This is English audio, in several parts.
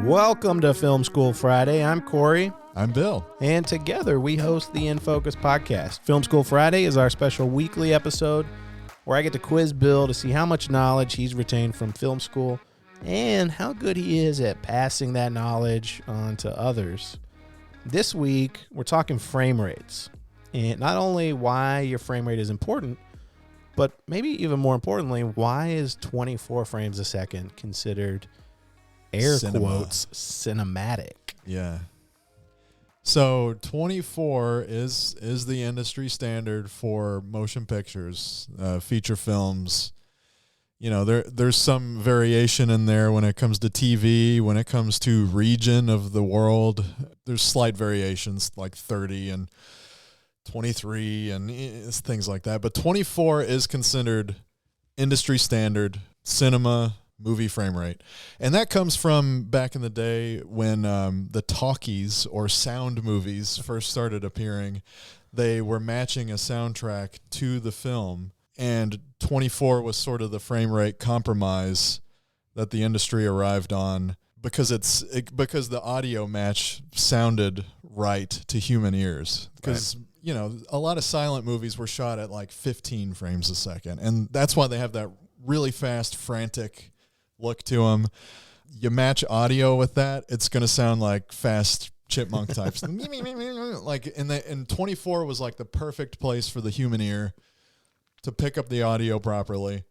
Welcome to Film School Friday. I'm Corey. I'm Bill. And together we host the In Focus podcast. Film School Friday is our special weekly episode where I get to quiz Bill to see how much knowledge he's retained from film school and how good he is at passing that knowledge on to others. This week, we're talking frame rates. And not only why your frame rate is important, but maybe even more importantly, why is 24 frames a second considered quotes cinematic? Yeah. So 24 is the industry standard for motion pictures, feature films. You know, there's some variation in there when it comes to TV, when it comes to region of the world. There's slight variations like 30 and 23 and things like that. But 24 is considered industry standard cinema movie frame rate. And that comes from back in the day when the talkies or sound movies first started appearing. They were matching a soundtrack to the film, and 24 was sort of the frame rate compromise that the industry arrived on because because the audio match sounded right to human ears. Because you know, a lot of silent movies were shot at like 15 frames a second, and that's why they have that really fast, frantic look to them. You match audio with that, it's going to sound like fast chipmunk types. Like, and 24 was like the perfect place for the human ear to pick up the audio properly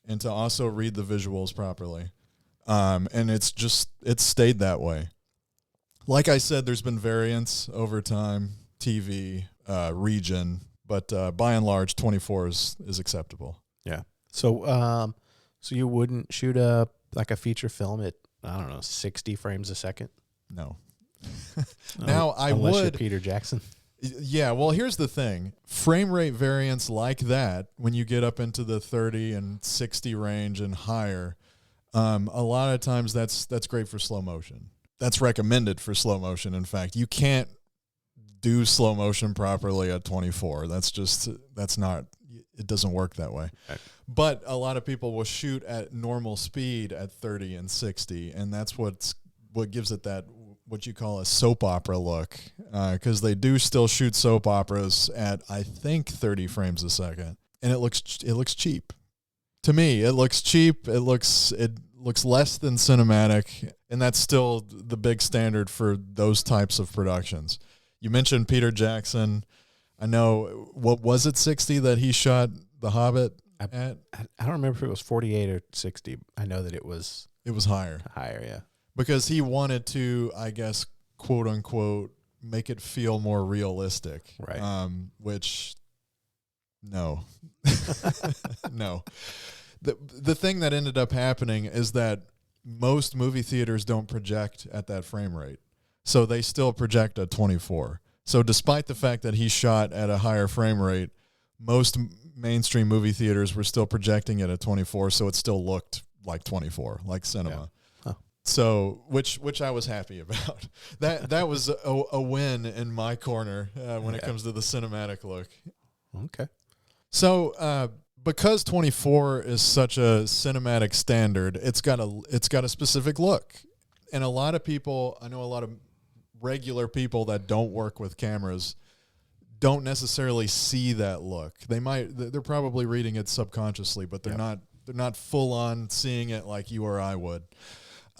and to also read the visuals properly. And it's stayed that way. Like I said, there's been variants over time, TV, region, but by and large, 24 is acceptable. Yeah. So you wouldn't shoot a feature film at, I don't know, 60 frames a second? No. Now, I would. Unless you're Peter Jackson. Yeah, well, here's the thing. Frame rate variance like that, when you get up into the 30 and 60 range and higher, a lot of times that's great for slow motion. That's recommended for slow motion. In fact, you can't do slow motion properly at 24. That's not, it doesn't work that way. Right. But a lot of people will shoot at normal speed at 30 and 60, and that's what gives it that, what you call a soap opera look, because they do still shoot soap operas at, I think, 30 frames a second, and it looks cheap. To me, it looks cheap. It looks less than cinematic, and that's still the big standard for those types of productions. You mentioned Peter Jackson. I know, what was it, 60 that he shot The Hobbit at? I don't remember if it was 48 or 60. I know that it was higher. Higher, yeah. Because he wanted to, I guess, quote unquote, make it feel more realistic. Right. Which, no. No. The thing that ended up happening is that most movie theaters don't project at that frame rate. So they still project at 24. So despite the fact that he shot at a higher frame rate, most mainstream movie theaters were still projecting it at 24, so it still looked like 24, like cinema. Yeah. Huh. So, which I was happy about. That was a win in my corner when it comes to the cinematic look. Okay. So, because 24 is such a cinematic standard, it's got a specific look, and a lot of people, I know a lot of regular people that don't work with cameras don't necessarily see that look. They're probably reading it subconsciously, but they're not full on seeing it like you or I would.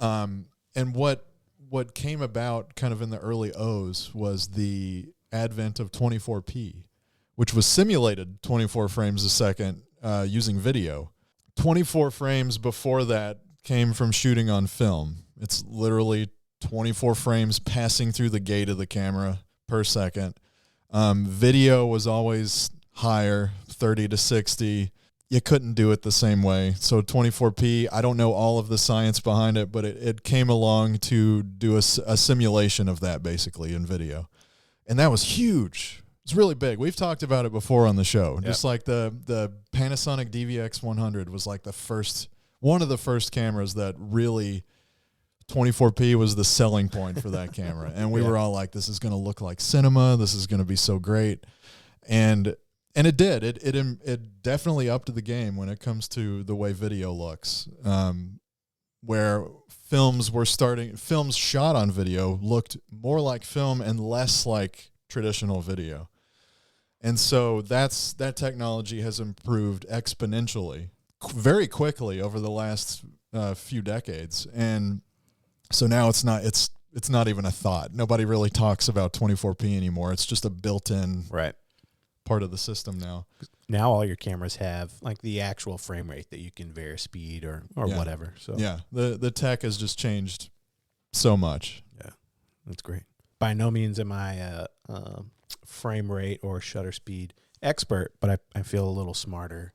And what came about kind of in the early O's was the advent of 24p, which was simulated 24 frames a second using video. 24 frames before that came from shooting on film. It's literally 24 frames passing through the gate of the camera per second. Video was always higher, 30 to 60. You couldn't do it the same way. So 24p, I don't know all of the science behind it, but it came along to do a simulation of that basically in video. And that was huge. It's really big. We've talked about it before on the show. Yep. Just like the Panasonic DVX100 was like one of the first cameras that really 24p was the selling point for that camera. And we were all like, this is going to look like cinema. This is going to be so great. And it did. It definitely upped the game when it comes to the way video looks. where films shot on video looked more like film and less like traditional video. And so that technology has improved exponentially, very quickly over the last few decades. And so now it's not even a thought. Nobody really talks about 24p anymore. It's just a built-in part of the system now. Now all your cameras have like the actual frame rate that you can vary speed or whatever. So yeah, the tech has just changed so much. Yeah, that's great. By no means am I a frame rate or shutter speed expert, but I feel a little smarter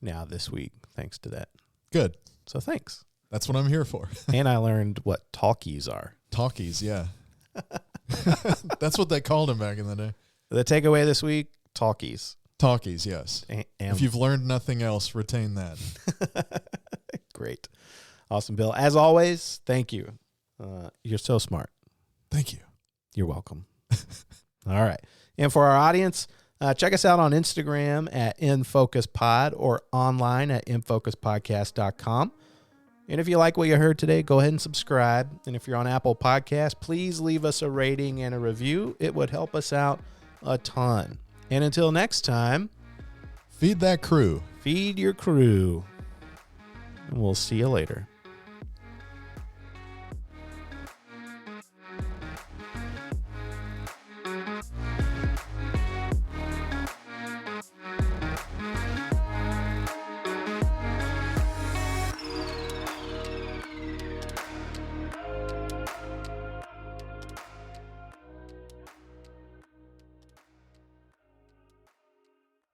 now this week thanks to that. Good. So thanks. That's what I'm here for. And I learned what talkies are. Talkies, yeah. That's what they called them back in the day. The takeaway this week, talkies. Talkies, yes. If you've learned nothing else, retain that. Great. Awesome, Bill. As always, thank you. You're so smart. Thank you. You're welcome. All right. And for our audience, check us out on Instagram at InFocusPod or online at InFocusPodcast.com. And if you like what you heard today, go ahead and subscribe. And if you're on Apple Podcasts, please leave us a rating and a review. It would help us out a ton. And until next time, feed that crew. Feed your crew. And we'll see you later.